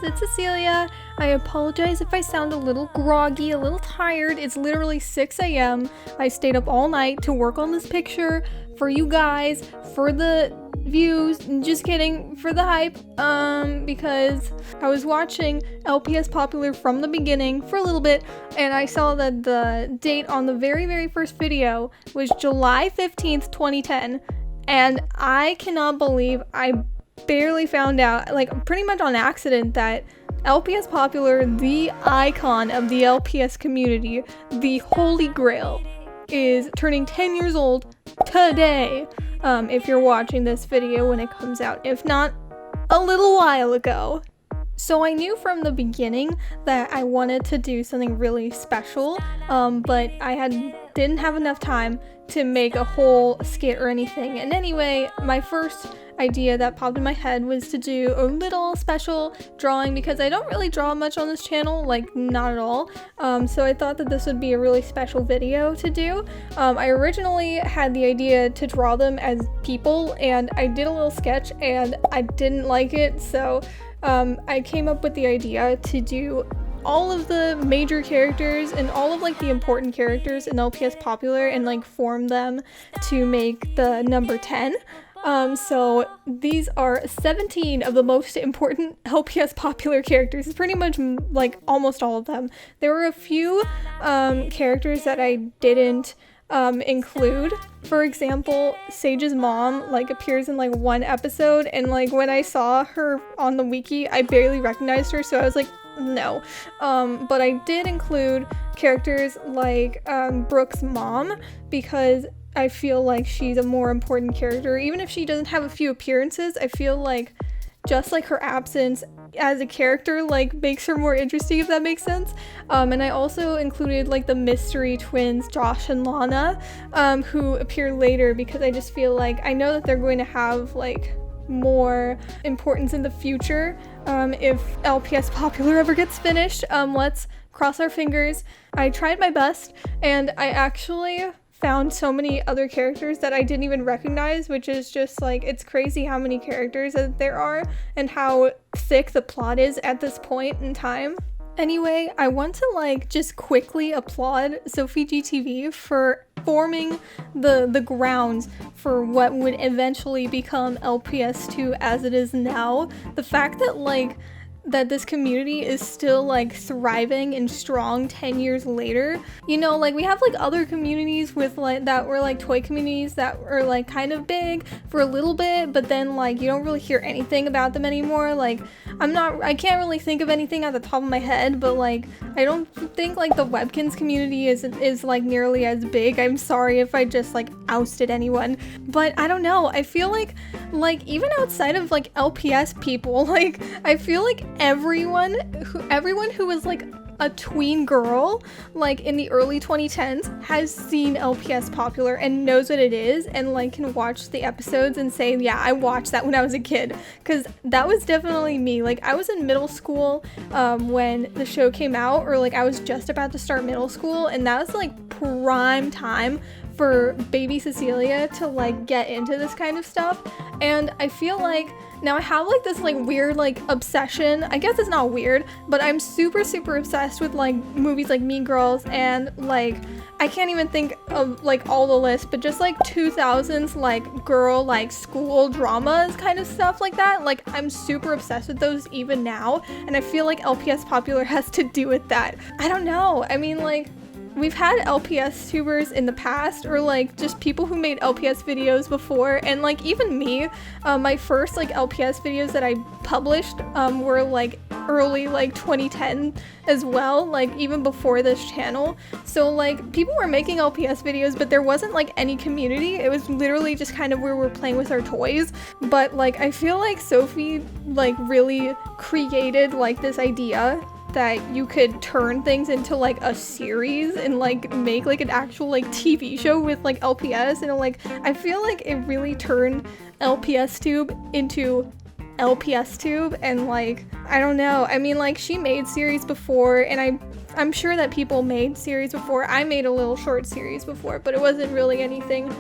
it's Cecilia. I apologize if I sound a little groggy, a little tired. It's literally 6 a.m. I stayed up all night to work on this picture for you guys, for the views, just kidding, for the hype, because I was watching LPS Popular from the beginning for a little bit, and I saw that the date on the very first video was July 15th, 2010, and I cannot believe I barely found out, like pretty much on accident, that LPS Popular, the icon of the LPS community, the holy grail, is turning 10 years old today, if you're watching this video when it comes out, if not a little while ago. So I knew from the beginning that I wanted to do something really special, but I didn't have enough time to make a whole skit or anything. And anyway, my first idea that popped in my head was to do a little special drawing, because I don't really draw much on this channel, like not at all. So I thought that this would be a really special video to do. I originally had the idea to draw them as people, and I did a little sketch and I didn't like it, so I came up with the idea to do all of the major characters and all of like the important characters in LPS Popular and like form them to make the number 10. So these are 17 of the most important LPS Popular characters. It's pretty much like almost all of them. There were a few characters that I didn't include. For example, Sage's mom like appears in like one episode, and like when I saw her on the wiki, I barely recognized her, so I was like, no. But I did include characters like Brooke's mom, because I feel like she's a more important character. Even if she doesn't have a few appearances, I feel like just like her absence as a character like makes her more interesting, if that makes sense. And I also included like the mystery twins, Josh and Lana, who appear later, because I just feel like I know that they're going to have like more importance in the future if LPS Popular ever gets finished. Let's cross our fingers. I tried my best, and I actually found so many other characters that I didn't even recognize, which is just like, it's crazy how many characters that there are and how thick the plot is at this point in time. Anyway, I want to like just quickly applaud SophieGTV for forming the grounds for what would eventually become LPS2 as it is now. The fact that like that this community is still like thriving and strong 10 years later. You know, like we have like other communities with like that were like toy communities that were like kind of big for a little bit, but then like you don't really hear anything about them anymore. Like I can't really think of anything at the top of my head, but like I don't think like the Webkinz community is like nearly as big. I'm sorry if I just like ousted anyone, but I don't know. I feel like even outside of like LPS people, like I feel like everyone who was like a tween girl like in the early 2010s has seen LPS Popular and knows what it is, and like can watch the episodes and say, yeah, I watched that when I was a kid, because that was definitely me. Like I was in middle school when the show came out, or like I was just about to start middle school, and that was like prime time for baby Cecilia to like get into this kind of stuff. And I feel like now I have like this like weird like obsession. I guess it's not weird, but I'm super obsessed with like movies like Mean Girls, and like I can't even think of like all the lists, but just like 2000s like girl like school dramas kind of stuff like that. Like I'm super obsessed with those even now, and I feel like LPS Popular has to do with that. I don't know. I mean, like we've had LPS tubers in the past, or like just people who made LPS videos before, and like even me, my first like LPS videos that I published were like early like 2010 as well, like even before this channel. So like people were making LPS videos, but there wasn't like any community. It was literally just kind of where we're playing with our toys. But like I feel like Sophie like really created like this idea that you could turn things into like a series and like make like an actual like TV show with like LPS, and like I feel like it really turned LPSTube into LPSTube. And like I don't know, I mean like she made series before, and I'm sure that people made series before. I made a little short series before, but it wasn't really anything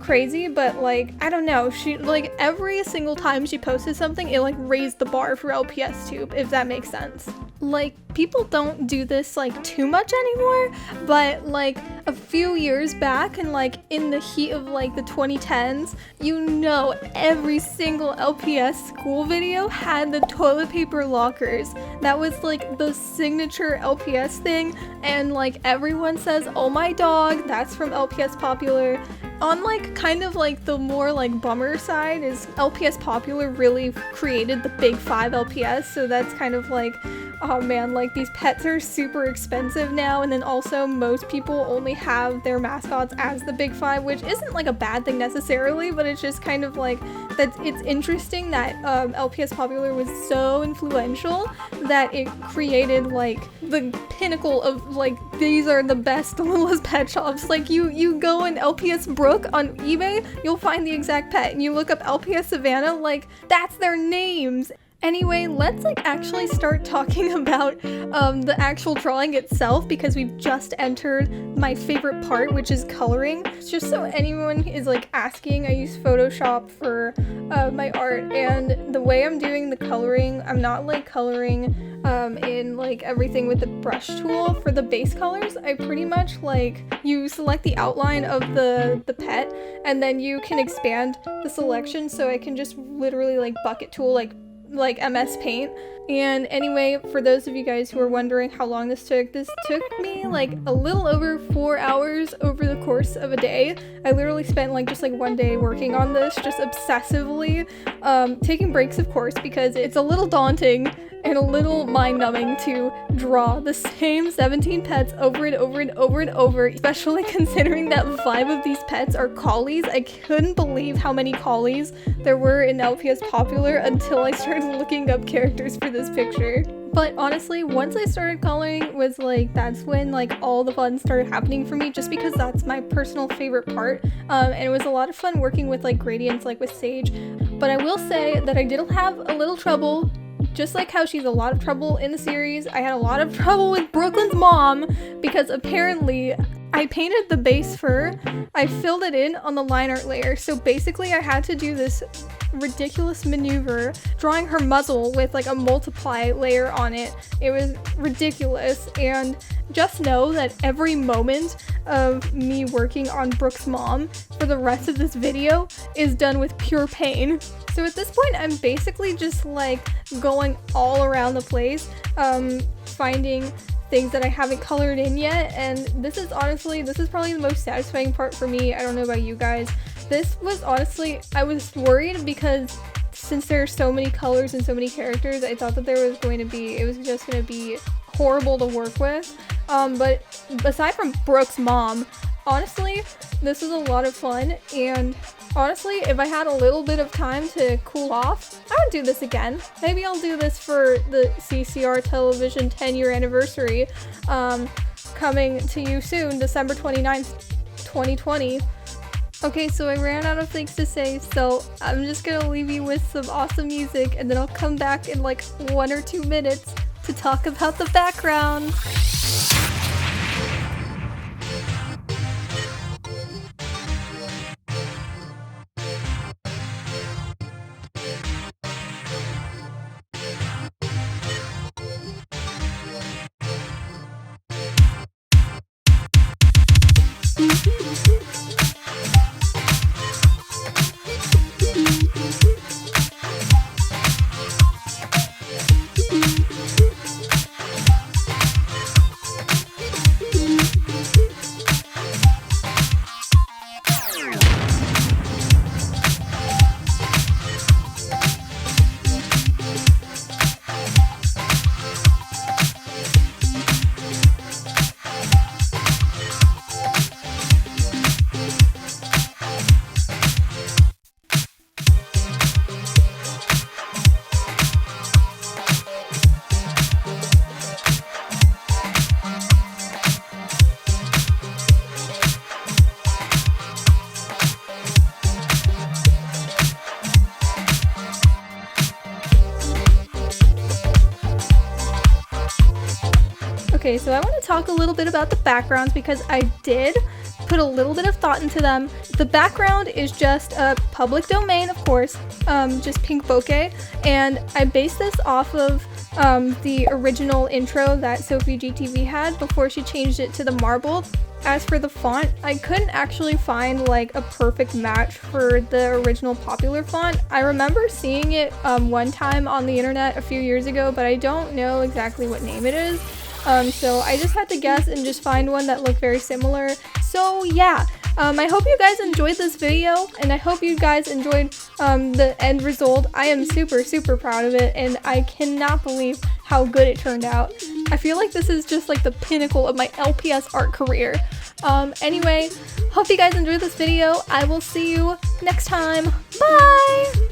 crazy, but like, I don't know, she like every single time she posted something, it like raised the bar for LPSTube, if that makes sense. Like, people don't do this like too much anymore, but like a few years back and like in the heat of like the 2010s, you know, every single LPS school video had the toilet paper lockers. That was like the signature LPS thing, and like everyone says, oh my dog, that's from LPS Popular. On like kind of like the more like bummer side is LPS Popular really created the big 5 LPS, so that's kind of like, oh man, like these pets are super expensive now, and then also most people only have their mascots as the big 5, which isn't like a bad thing necessarily, but it's just kind of like that it's interesting that LPS Popular was so influential that it created like the pinnacle of like, these are the best littlest pet shops. Like you go in LPS Brook on eBay, you'll find the exact pet, and you look up LPS Savannah, like that's their names. Anyway, let's like actually start talking about the actual drawing itself, because we've just entered my favorite part, which is coloring. Just so anyone is like asking, I use Photoshop for my art, and the way I'm doing the coloring, I'm not like coloring in like everything with the brush tool. For the base colors, I pretty much like, you select the outline of the pet, and then you can expand the selection, so I can just literally like bucket tool like MS Paint. And anyway, for those of you guys who are wondering how long this took me like a little over 4 hours over the course of a day. I literally spent like just like one day working on this, just obsessively, taking breaks of course, because it's a little daunting and a little mind-numbing to draw the same 17 pets over and over and over and over, especially considering that 5 of these pets are collies. I couldn't believe how many collies there were in LPS Popular until I started looking up characters for this picture. But honestly, once I started coloring was like, that's when like all the fun started happening for me, just because that's my personal favorite part. And it was a lot of fun working with like gradients, like with Sage. But I will say that I did have a little trouble. Just like how she's a lot of trouble in the series, I had a lot of trouble with Brooklyn's mom, because apparently I painted the base fur, I filled it in on the line art layer, so basically I had to do this ridiculous maneuver drawing her muzzle with like a multiply layer on it. It was ridiculous, and just know that every moment of me working on Brooke's mom for the rest of this video is done with pure pain. So at this point, I'm basically just like going all around the place, finding things that I haven't colored in yet, and this is probably the most satisfying part for me. I don't know about you guys. This was honestly, I was worried because since there are so many colors and so many characters, I thought that it was just gonna be horrible to work with. But aside from Brooke's mom, honestly, this was a lot of fun, and honestly, if I had a little bit of time to cool off, I would do this again. Maybe I'll do this for the ccrtelevision 10-year anniversary, coming to you soon, December 29th, 2020. Okay, so I ran out of things to say, so I'm just gonna leave you with some awesome music, and then I'll come back in like 1 or 2 minutes to talk about the background. Okay, so I want to talk a little bit about the backgrounds because I did put a little bit of thought into them The background is just a public domain, of course, just pink bokeh, and I based this off of the original intro that SophieGTV had before she changed it to the marble. As for the font, I couldn't actually find like a perfect match for the original Popular font. I remember seeing it one time on the internet a few years ago, but I don't know exactly what name it is. So I just had to guess and just find one that looked very similar. So yeah, I hope you guys enjoyed this video, and I hope you guys enjoyed the end result. I am super proud of it, and I cannot believe how good it turned out. I feel like this is just like the pinnacle of my LPS art career. Anyway, hope you guys enjoyed this video. I will see you next time. Bye!